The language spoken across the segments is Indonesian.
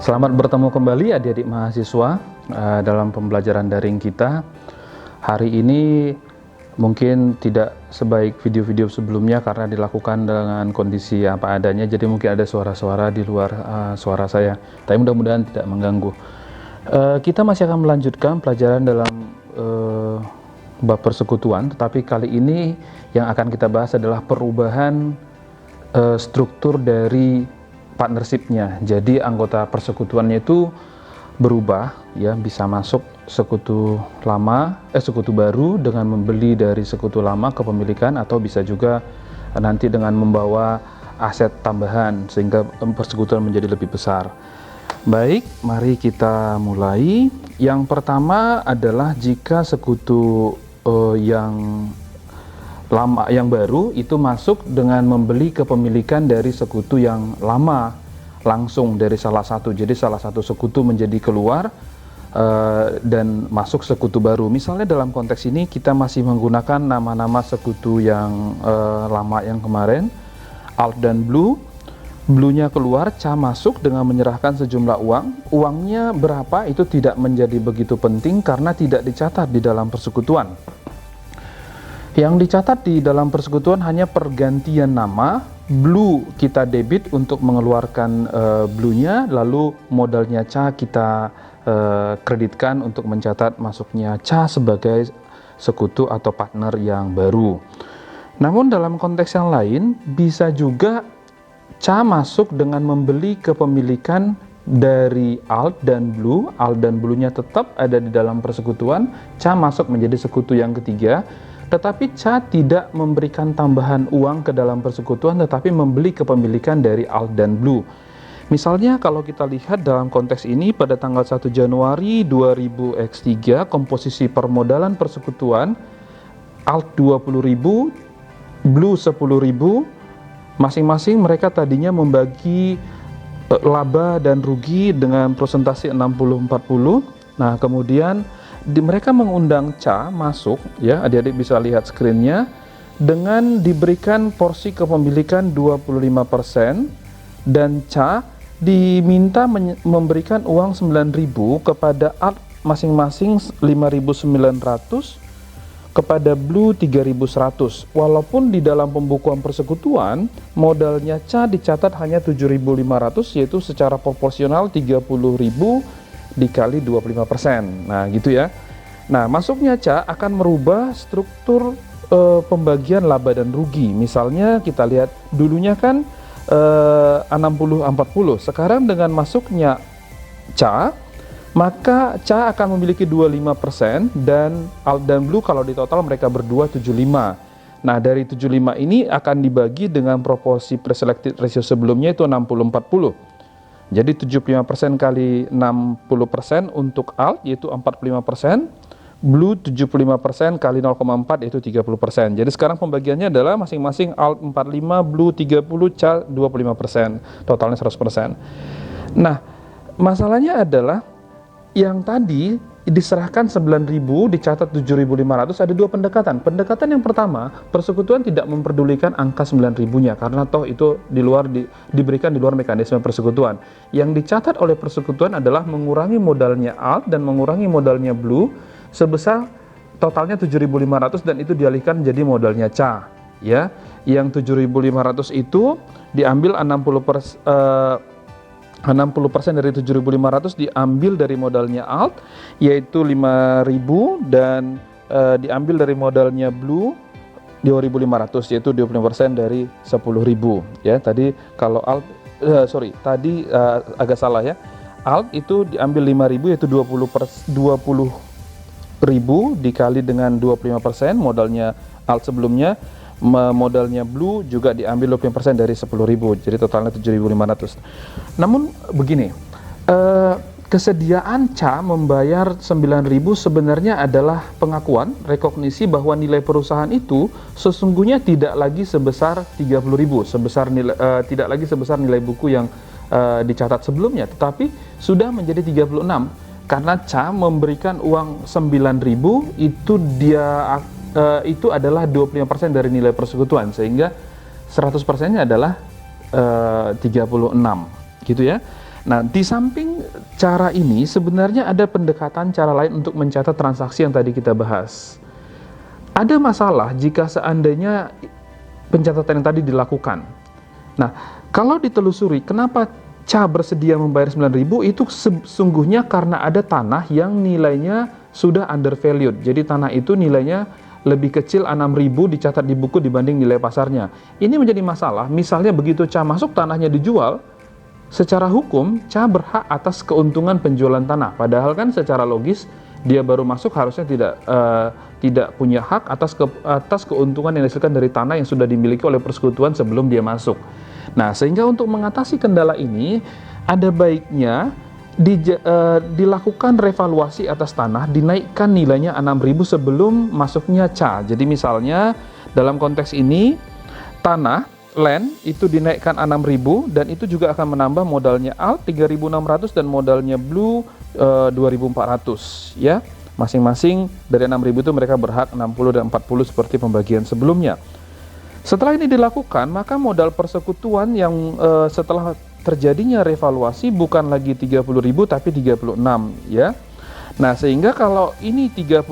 Selamat bertemu kembali adik-adik mahasiswa dalam pembelajaran daring kita. Hari ini mungkin tidak sebaik video-video sebelumnya karena dilakukan dengan kondisi apa adanya, jadi mungkin ada suara-suara di luar suara saya, tapi mudah-mudahan tidak mengganggu. Kita masih akan melanjutkan pelajaran dalam bab persekutuan, tetapi kali ini yang akan kita bahas adalah perubahan struktur dari partnership-nya. Jadi anggota persekutuannya itu berubah, ya, bisa masuk sekutu baru dengan membeli dari sekutu lama kepemilikan, atau bisa juga nanti dengan membawa aset tambahan sehingga persekutuan menjadi lebih besar. Baik, mari kita mulai. Yang pertama adalah jika sekutu yang lama, yang baru itu masuk dengan membeli kepemilikan dari sekutu yang lama langsung dari salah satu. Jadi salah satu sekutu menjadi keluar dan masuk sekutu baru. Misalnya dalam konteks ini kita masih menggunakan nama-nama sekutu yang lama yang kemarin, Alt dan Blue. Blue-nya keluar, Ca masuk dengan menyerahkan sejumlah uang. Uangnya berapa itu tidak menjadi begitu penting karena tidak dicatat di dalam persekutuan. Yang dicatat di dalam persekutuan hanya pergantian nama. Blue kita debit untuk mengeluarkan Blue-nya, lalu modalnya Ca kita kreditkan untuk mencatat masuknya Ca sebagai sekutu atau partner yang baru. Namun dalam konteks yang lain bisa juga Ca masuk dengan membeli kepemilikan dari Alt dan Blue. Alt dan Blue-nya tetap ada di dalam persekutuan. Ca masuk menjadi sekutu yang ketiga. Tetapi Ca tidak memberikan tambahan uang ke dalam persekutuan, tetapi membeli kepemilikan dari Alt dan Blue. Misalnya kalau kita lihat dalam konteks ini pada tanggal 1 Januari 2000X3, komposisi permodalan persekutuan Alt 20.000, Blue 10.000, masing-masing mereka tadinya membagi laba dan rugi dengan persentase 60-40. Nah, kemudian mereka mengundang Ca masuk, ya, adik-adik bisa lihat screen-nya, dengan diberikan porsi kepemilikan 25% dan Ca diminta memberikan uang 9.000 kepada Alt masing-masing 5.900, kepada Blue 3.100. Walaupun di dalam pembukuan persekutuan modalnya Ca dicatat hanya 7.500, yaitu secara proporsional 30.000 dikali 25%. Nah, gitu ya. Nah, masuknya Ca akan merubah struktur pembagian laba dan rugi. Misalnya kita lihat dulunya kan 60-40. Sekarang dengan masuknya Ca, maka Ca akan memiliki 25% dan Alt dan Blue kalau di total mereka berdua 75. Nah, dari 75 ini akan dibagi dengan proporsi preselected ratio sebelumnya itu 60-40. Jadi 75% kali 60% untuk Alt yaitu 45%, Blue 75% kali 0,4 yaitu 30%. Jadi sekarang pembagiannya adalah masing-masing Alt 45, Blue 30, Ca 25%, totalnya 100%. Nah, masalahnya adalah yang tadi diserahkan 9.000, dicatat 7.500, ada dua pendekatan. Pendekatan yang pertama, persekutuan tidak memperdulikan angka 9.000-nya karena toh itu diberikan di luar mekanisme persekutuan. Yang dicatat oleh persekutuan adalah mengurangi modalnya Alt dan mengurangi modalnya Blue sebesar totalnya 7.500 dan itu dialihkan menjadi modalnya Ca, ya. Yang 7.500 itu diambil 60% dari 7.500 diambil dari modalnya Alt yaitu 5.000 dan diambil dari modalnya Blue 2.500 yaitu 25% dari 10.000, ya. Tadi kalau Alt agak salah, ya. Alt itu diambil 5.000 yaitu 20.000 dikali dengan 25% modalnya Alt sebelumnya. Modalnya Blue juga diambil 25% dari 10.000, jadi totalnya 7.500. Namun begini, kesediaan Ca membayar 9.000 sebenarnya adalah pengakuan, rekognisi bahwa nilai perusahaan itu sesungguhnya tidak lagi sebesar 30.000, tidak lagi sebesar nilai buku yang dicatat sebelumnya, tetapi sudah menjadi 36 karena Ca memberikan uang 9.000 itu adalah 25% dari nilai persekutuan, sehingga 100%-nya adalah 36 gitu ya. Nah, di samping cara ini sebenarnya ada pendekatan cara lain untuk mencatat transaksi yang tadi kita bahas. Ada masalah jika seandainya pencatatan yang tadi dilakukan. Nah, kalau ditelusuri kenapa Cha bersedia membayar 9.000, itu sesungguhnya karena ada tanah yang nilainya sudah undervalued. Jadi tanah itu nilainya lebih kecil 6.000 dicatat di buku dibanding nilai pasarnya. Ini menjadi masalah. Misalnya begitu Cha masuk, tanahnya dijual, secara hukum Cha berhak atas keuntungan penjualan tanah. Padahal kan secara logis dia baru masuk harusnya tidak punya hak atas keuntungan yang dihasilkan dari tanah yang sudah dimiliki oleh persekutuan sebelum dia masuk. Nah, sehingga untuk mengatasi kendala ini ada baiknya dilakukan revaluasi atas tanah, dinaikkan nilainya 6.000 sebelum masuknya Cha. Jadi misalnya dalam konteks ini tanah land itu dinaikkan 6.000 dan itu juga akan menambah modalnya alt 3.600 dan modalnya blue 2.400 ya. Masing-masing dari 6.000 itu mereka berhak 60 dan 40 seperti pembagian sebelumnya. Setelah ini dilakukan, maka modal persekutuan yang setelah terjadinya revaluasi bukan lagi 30.000 tapi 36 ya. Nah, sehingga kalau ini 36,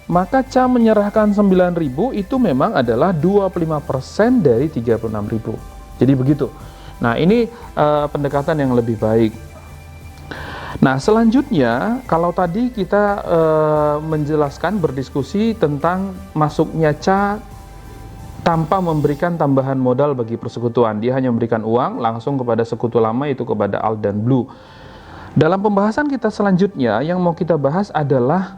maka Cha menyerahkan 9.000 itu memang adalah 25% dari 36.000. Jadi begitu. Nah, ini pendekatan yang lebih baik. Nah, selanjutnya kalau tadi kita menjelaskan berdiskusi tentang masuknya Cha tanpa memberikan tambahan modal bagi persekutuan, dia hanya memberikan uang langsung kepada sekutu lama, itu kepada alt dan blue. Dalam pembahasan kita selanjutnya yang mau kita bahas adalah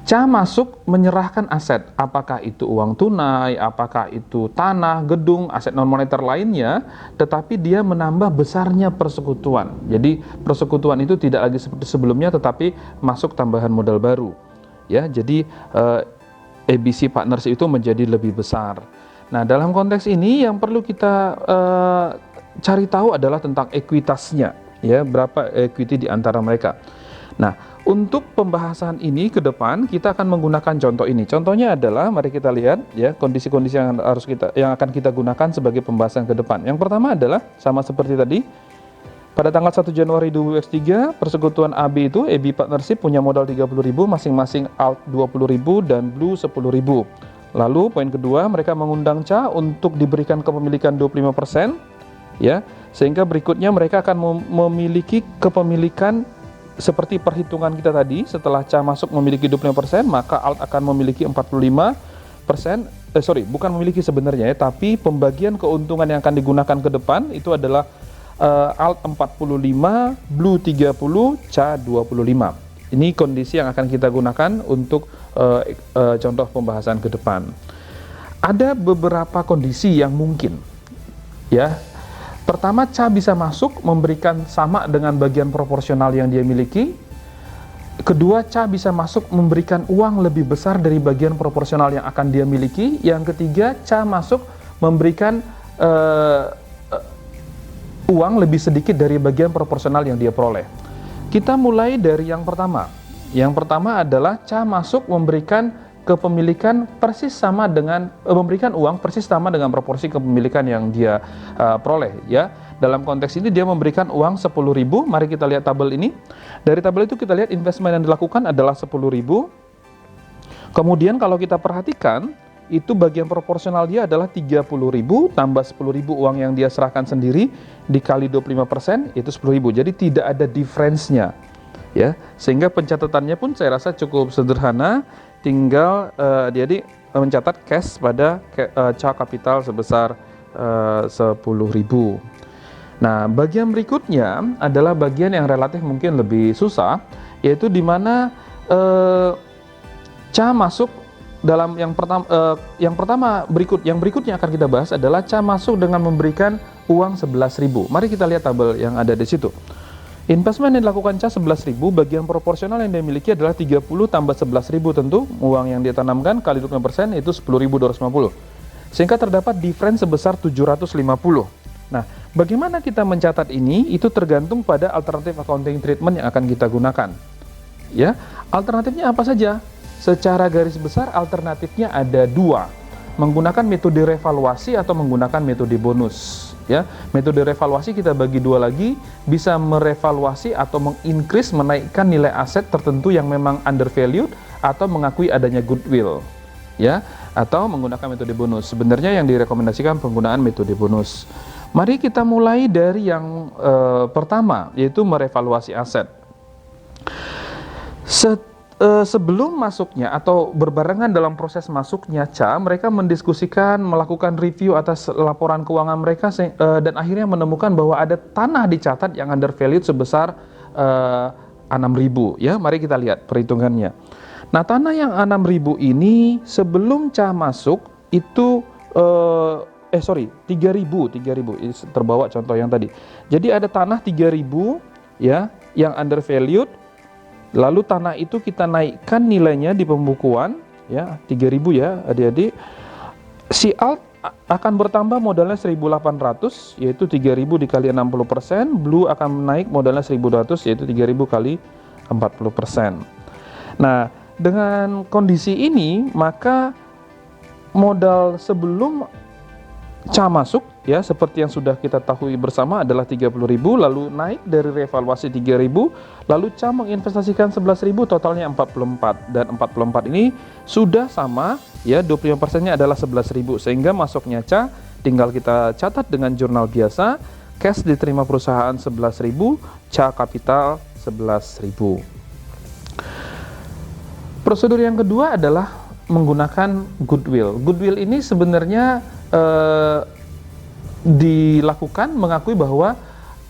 Cha masuk menyerahkan aset, apakah itu uang tunai, apakah itu tanah, gedung, aset non moneter lainnya, tetapi dia menambah besarnya persekutuan. Jadi persekutuan itu tidak lagi seperti sebelumnya, tetapi masuk tambahan modal baru. Ya, jadi ABC Partners itu menjadi lebih besar. Nah, dalam konteks ini yang perlu kita cari tahu adalah tentang ekuitasnya, ya, berapa equity di antara mereka. Nah, untuk pembahasan ini ke depan kita akan menggunakan contoh ini. Contohnya adalah, mari kita lihat ya kondisi-kondisi yang akan kita gunakan sebagai pembahasan ke depan. Yang pertama adalah sama seperti tadi. Pada tanggal 1 Januari 2023, persekutuan AB itu AB Partnership punya modal 30.000, masing-masing alt 20.000 dan blue 10.000. Lalu poin kedua, mereka mengundang Cha untuk diberikan kepemilikan 25%, ya. Sehingga berikutnya mereka akan memiliki kepemilikan seperti perhitungan kita tadi. Setelah Cha masuk memiliki 25%, maka alt akan memiliki 45%. Bukan memiliki sebenarnya ya, tapi pembagian keuntungan yang akan digunakan ke depan itu adalah alt 45, blue 30, Cha 25. Ini kondisi yang akan kita gunakan untuk contoh pembahasan ke depan. Ada beberapa kondisi yang mungkin, ya. Pertama, Cha bisa masuk memberikan sama dengan bagian proporsional yang dia miliki. Kedua, Cha bisa masuk memberikan uang lebih besar dari bagian proporsional yang akan dia miliki. Yang ketiga, Cha masuk memberikan uang lebih sedikit dari bagian proporsional yang dia peroleh. Kita mulai dari yang pertama. Yang pertama adalah Cha masuk memberikan kepemilikan persis sama dengan memberikan uang persis sama dengan proporsi kepemilikan yang dia peroleh ya. Dalam konteks ini dia memberikan uang 10.000. Mari kita lihat tabel ini. Dari tabel itu kita lihat investment yang dilakukan adalah 10.000. Kemudian kalau kita perhatikan itu bagian proporsional dia adalah 30.000 tambah 10.000 uang yang dia serahkan sendiri dikali 25% itu 10.000. Jadi tidak ada difference-nya. Ya, sehingga pencatatannya pun saya rasa cukup sederhana. Tinggal jadi mencatat cash pada Cha kapital sebesar 10.000. Nah, bagian berikutnya adalah bagian yang relatif mungkin lebih susah, yaitu di mana Cha masuk dalam yang berikutnya akan kita bahas adalah Cha masuk dengan memberikan uang 11.000. Mari kita lihat tabel yang ada di situ. Investment yang dilakukan Cha 11.000, bagian proporsional yang dia miliki adalah 30 tambah 11.000 tentu, uang yang dia tanamkan kali 25% itu 10.250. Sehingga terdapat difference sebesar 750. Nah, bagaimana kita mencatat ini? Itu tergantung pada alternatif accounting treatment yang akan kita gunakan. Ya, alternatifnya apa saja? Secara garis besar alternatifnya ada dua. Menggunakan metode revaluasi atau menggunakan metode bonus. Ya, metode revaluasi kita bagi dua lagi, bisa merevaluasi atau mengincrease, menaikkan nilai aset tertentu yang memang undervalued, atau mengakui adanya goodwill, ya, atau menggunakan metode bonus. Sebenarnya yang direkomendasikan penggunaan metode bonus. Mari kita mulai dari yang pertama, yaitu merevaluasi aset. Sebelum masuknya atau berbarengan dalam proses masuknya CA, mereka mendiskusikan, melakukan review atas laporan keuangan mereka, dan akhirnya menemukan bahwa ada tanah dicatat yang undervalued sebesar 6.000. Ya, mari kita lihat perhitungannya. Nah, tanah yang 6.000 ini sebelum CA masuk itu 3.000 terbawa contoh yang tadi. Jadi ada tanah 3.000 ya yang undervalued. Lalu tanah itu kita naikkan nilainya di pembukuan ya 3.000 ya adik-adik. Si alt akan bertambah modalnya 1.800 yaitu 3.000 dikali 60%, blue akan naik modalnya 1.200 yaitu 3.000 kali 40%. Nah, dengan kondisi ini maka modal sebelum CA masuk ya seperti yang sudah kita tahu bersama adalah 30.000, lalu naik dari revaluasi 3.000, lalu CA menginvestasikan 11.000, totalnya 44, dan 44 ini sudah sama ya 25%-nya adalah 11.000, sehingga masuknya CA tinggal kita catat dengan jurnal biasa, cash diterima perusahaan 11.000, CA kapital 11.000. Prosedur yang kedua adalah menggunakan goodwill. Goodwill ini sebenarnya dilakukan mengakui bahwa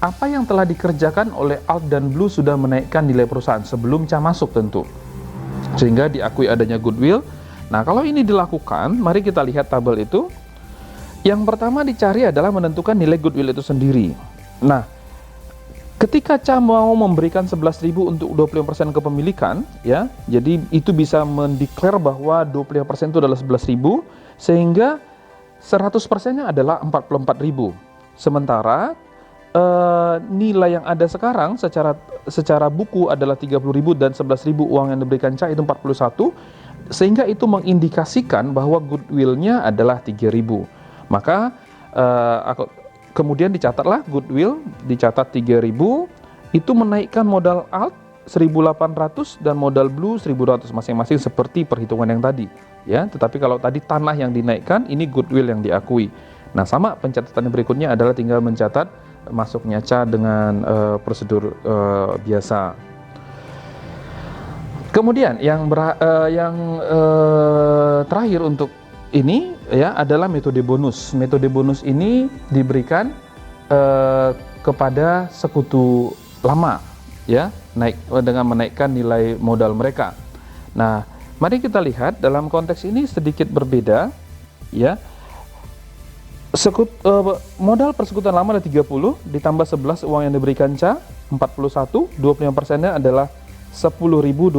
apa yang telah dikerjakan oleh alt dan blue sudah menaikkan nilai perusahaan sebelum CA masuk tentu, sehingga diakui adanya goodwill. Nah, kalau ini dilakukan, mari kita lihat tabel itu. Yang pertama dicari adalah menentukan nilai goodwill itu sendiri. Nah, ketika CA mau memberikan 11.000 untuk 25% kepemilikan ya, jadi itu bisa mendeklar bahwa 25% itu adalah 11.000, sehingga 100%-nya adalah 44.000. Sementara nilai yang ada sekarang secara buku adalah 30.000 dan 11.000 uang yang diberikan CA itu 41, sehingga itu mengindikasikan bahwa goodwill-nya adalah 3.000. Maka kemudian dicatatlah goodwill, dicatat 3.000, itu menaikkan modal alt 1.800 dan modal blue 1.200 masing-masing seperti perhitungan yang tadi ya. Tetapi kalau tadi tanah yang dinaikkan, ini goodwill yang diakui. Nah, sama pencatatan berikutnya adalah tinggal mencatat masuknya CA dengan prosedur biasa. Kemudian yang terakhir untuk ini ya adalah metode bonus. Metode bonus ini diberikan kepada sekutu lama ya, dengan menaikkan nilai modal mereka. Nah, mari kita lihat dalam konteks ini sedikit berbeda ya. Modal persekutuan lama ada 30 ditambah 11 uang yang diberikan CA 41, 25%-nya adalah 10.250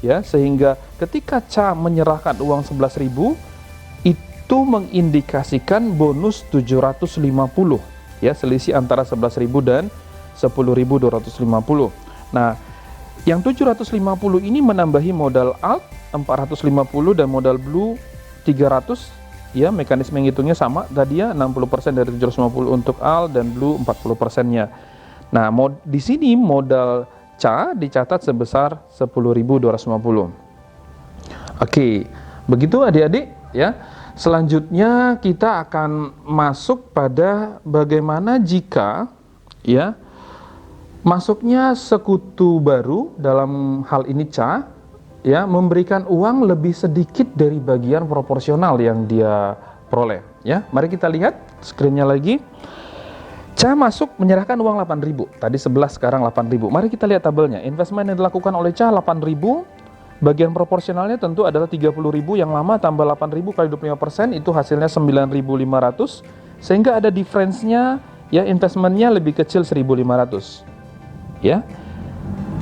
ya, sehingga ketika CA menyerahkan uang 11.000 itu mengindikasikan bonus 750 ya, selisih antara 11.000 dan 10.250. Nah, yang 750 ini menambahi modal alt 450 dan modal blue 300 ya, mekanisme menghitungnya sama tadi ya, 60% dari 750 untuk alt dan blue 40%-nya. Nah, di sini modal CA dicatat sebesar 10.250. Oke, begitu adik-adik ya. Selanjutnya kita akan masuk pada bagaimana jika ya masuknya sekutu baru, dalam hal ini CA ya, memberikan uang lebih sedikit dari bagian proporsional yang dia peroleh ya. Mari kita lihat screen-nya lagi. CA masuk menyerahkan uang 8.000, tadi 11 sekarang 8.000. Mari kita lihat tabelnya. Investment yang dilakukan oleh CA 8.000, bagian proporsionalnya tentu adalah 30.000 yang lama tambah 8.000 kali 25% itu hasilnya 9.500, sehingga ada difference-nya ya, investmentnya lebih kecil 1.500 ya.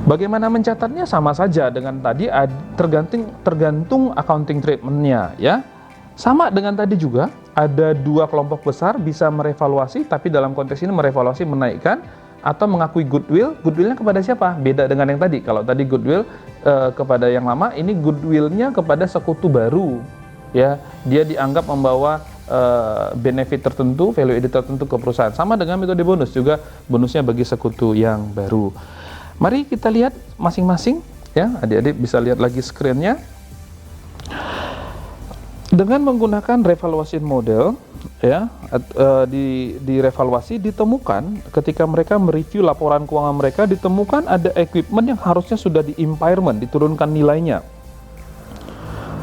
Bagaimana mencatatnya? Sama saja dengan tadi, tergantung accounting treatment-nya ya. Sama dengan tadi juga, ada dua kelompok besar bisa merevaluasi, tapi dalam konteks ini merevaluasi menaikkan atau mengakui goodwill. Goodwill-nya kepada siapa? Beda dengan yang tadi. Kalau tadi goodwill kepada yang lama, ini goodwill-nya kepada sekutu baru. Ya, dia dianggap membawa benefit tertentu, value added tertentu ke perusahaan. Sama dengan metode bonus, juga bonusnya bagi sekutu yang baru. Mari kita lihat masing-masing ya, adik-adik bisa lihat lagi screen-nya. Dengan menggunakan revaluation model ya, di revaluasi ditemukan ketika mereka mereview laporan keuangan mereka, ditemukan ada equipment yang harusnya sudah di impairment, diturunkan nilainya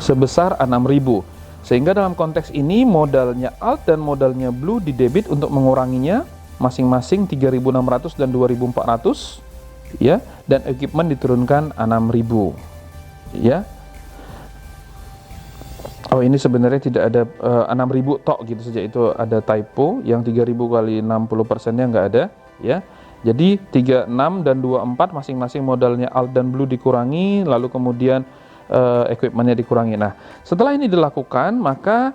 sebesar 6.000. Sehingga dalam konteks ini modalnya Alt dan modalnya Blue didebit untuk menguranginya masing-masing 3.600 dan 2.400 ya, dan equipment diturunkan 6.000 ya. Oh, ini sebenarnya tidak ada 6.000 tok gitu saja, itu ada typo, yang 3.000 kali 60%-nya nggak ada ya. Jadi 36 dan 24 masing-masing modalnya Alt dan Blue dikurangi, lalu kemudian equipment-nya dikurangi. Nah, setelah ini dilakukan, maka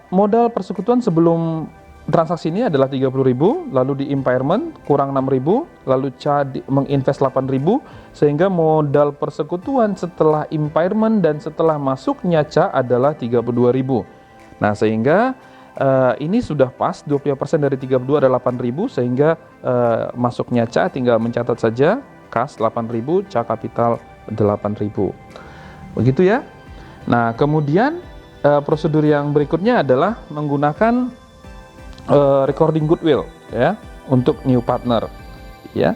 modal persekutuan sebelum transaksi ini adalah 30.000, lalu di impairment kurang 6.000, lalu CA menginvest 8.000, sehingga modal persekutuan setelah impairment dan setelah masuknya CA adalah 32.000. Nah, sehingga ini sudah pas, 20% dari 32 adalah 8.000, sehingga masuknya CA tinggal mencatat saja kas 8.000, CA kapital 8.000. Begitu ya. Nah, kemudian prosedur yang berikutnya adalah menggunakan recording goodwill ya untuk new partner ya.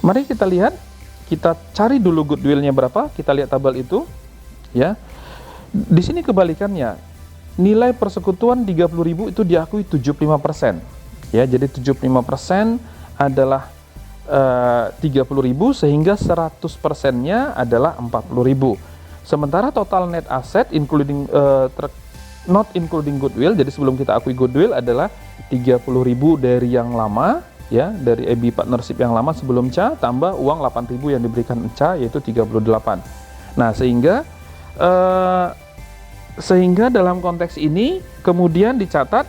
Mari kita lihat, kita cari dulu goodwillnya berapa, kita lihat tabel itu ya. Di sini kebalikannya, nilai persekutuan 30.000 itu diakui 75% ya. Jadi 75% adalah 30.000, sehingga 100%-nya adalah 40.000. Sementara total net asset including not including goodwill, jadi sebelum kita akui goodwill adalah 30.000 dari yang lama ya, dari AB partnership yang lama sebelum CA, tambah uang 8.000 yang diberikan CA, yaitu 38. Nah, sehingga dalam konteks ini kemudian dicatat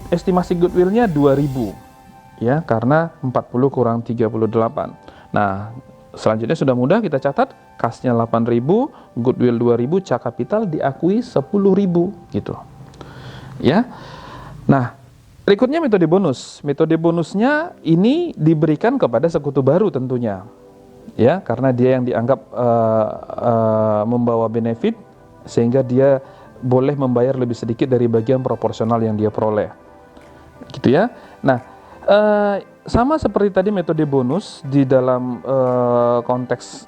estimasi goodwill-nya 2.000 ya, karena 40 kurang 38. Nah, selanjutnya sudah mudah, kita catat kasnya 8.000, goodwill 2.000, CA kapital diakui 10.000 gitu ya. Nah, berikutnya metode bonus. Metode bonusnya ini diberikan kepada sekutu baru tentunya ya, karena dia yang dianggap membawa benefit, sehingga dia boleh membayar lebih sedikit dari bagian proporsional yang dia peroleh gitu ya. Nah, sama seperti tadi metode bonus di dalam konteks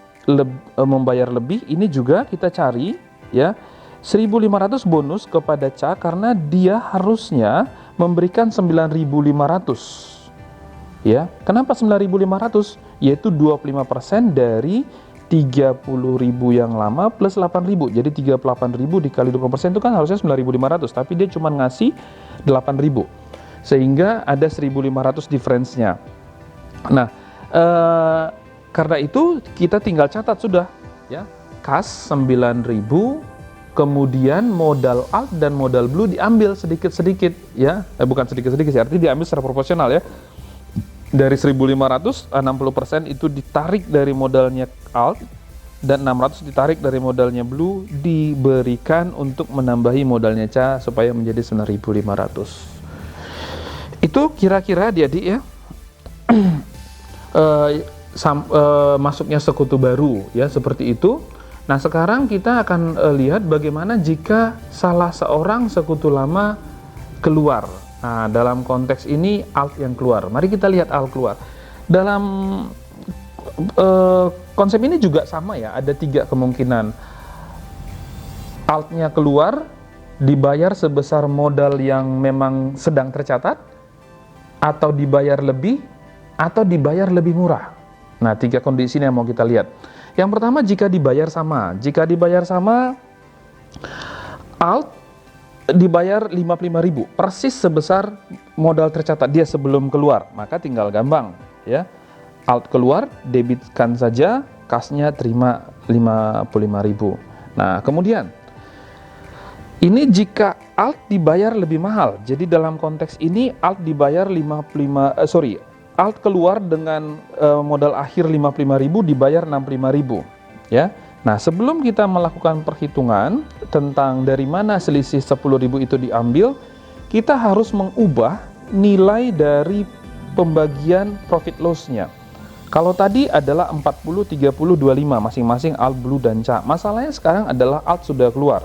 membayar lebih, ini juga kita cari ya 1.500 bonus kepada CA, karena dia harusnya memberikan 9.500 ya. Kenapa 9.500? Yaitu 25% dari 30.000 yang lama plus 8.000. Jadi 38.000 dikali 20% itu kan harusnya 9.500, tapi dia cuma ngasih 8.000. Sehingga ada 1.500 difference-nya. Nah, karena itu kita tinggal catat sudah ya, kas 9.000, kemudian modal Alt dan modal Blue diambil sedikit-sedikit ya, bukan sedikit-sedikit sih, artinya diambil secara proporsional ya. Dari 1.500, 60% itu ditarik dari modalnya Alt, dan 600 ditarik dari modalnya Blue, diberikan untuk menambahi modalnya CA supaya menjadi 9.500. Itu kira-kira adik-adik ya masuknya sekutu baru ya, seperti itu. Nah, sekarang kita akan lihat bagaimana jika salah seorang sekutu lama keluar. Nah, dalam konteks ini Alt yang keluar. Mari kita lihat Alt keluar. Dalam konsep ini juga sama ya, ada 3 kemungkinan. Alt-nya keluar, dibayar sebesar modal yang memang sedang tercatat, atau dibayar lebih, atau dibayar lebih murah. Nah, 3 kondisi ini yang mau kita lihat. Yang pertama, jika dibayar sama. Jika dibayar sama, Alt dibayar 55.000, persis sebesar modal tercatat dia sebelum keluar. Maka tinggal gampang ya. Alt keluar, debitkan saja, kasnya terima 55.000. Nah, kemudian ini jika Alt dibayar lebih mahal. Jadi dalam konteks ini Alt dibayar Alt keluar dengan modal akhir 55.000, dibayar 65.000 ya. Nah, sebelum kita melakukan perhitungan tentang dari mana selisih 10.000 itu diambil, kita harus mengubah nilai dari pembagian profit loss-nya. Kalau tadi adalah 40, 30, 25 masing-masing alt, blue, dan ca. Masalahnya sekarang adalah alt sudah keluar.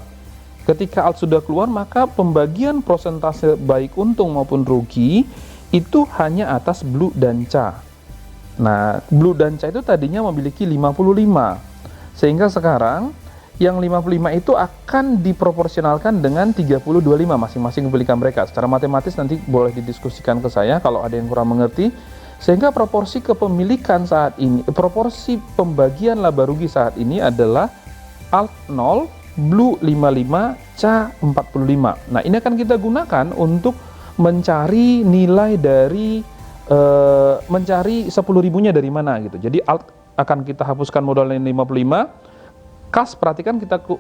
Ketika alt sudah keluar, maka pembagian persentase baik untung maupun rugi itu hanya atas blue dan ca. Nah, blue dan ca itu tadinya memiliki 55. Sehingga sekarang yang 55 itu akan diproporsionalkan dengan 30-25 masing-masing kepemilikan mereka. Secara matematis nanti boleh didiskusikan ke saya kalau ada yang kurang mengerti. Sehingga proporsi kepemilikan saat ini, proporsi pembagian laba rugi saat ini adalah alt 0, blue 55, ca 45. Nah, ini akan kita gunakan untuk mencari nilai dari mencari 10.000-nya dari mana gitu. Jadi alt akan kita hapuskan modalnya 55, kas perhatikan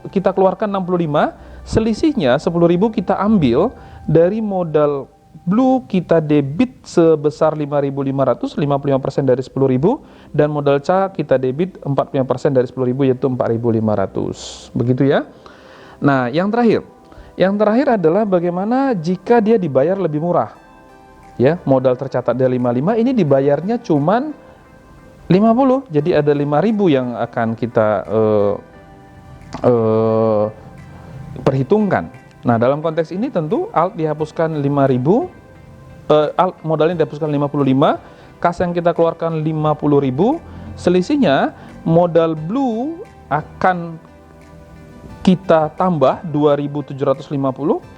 kita keluarkan 65, selisihnya 10.000 kita ambil dari modal blue, kita debit sebesar 5.500, 55% dari 10.000, dan modal ca kita debit 45% dari 10.000 yaitu 4.500. Begitu ya. Nah, yang terakhir adalah bagaimana jika dia dibayar lebih murah. Ya, modal tercatat dari 55, ini dibayarnya cuman 50, jadi ada 5.000 yang akan kita perhitungkan. Nah, dalam konteks ini tentu alt dihapuskan 5.000, alt modalnya dihapuskan 55, kas yang kita keluarkan 50.000, selisihnya modal blue akan kita tambah 2.750,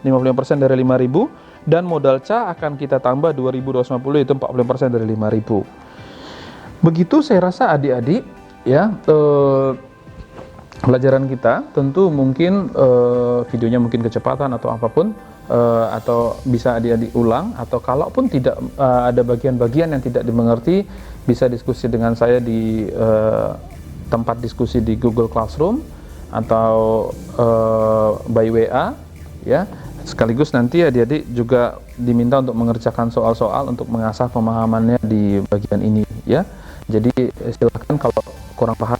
55% dari 5.000, dan modal ca akan kita tambah 2.250, yaitu 40% dari 5.000. Begitu saya rasa adik-adik ya, pelajaran kita. Tentu mungkin videonya mungkin kecepatan atau apapun, atau bisa adik-adik ulang, atau kalaupun tidak ada bagian-bagian yang tidak dimengerti, bisa diskusi dengan saya di tempat diskusi di Google Classroom atau by WA ya. Sekaligus nanti adik-adik juga diminta untuk mengerjakan soal-soal untuk mengasah pemahamannya di bagian ini ya. Jadi silakan kalau kurang paham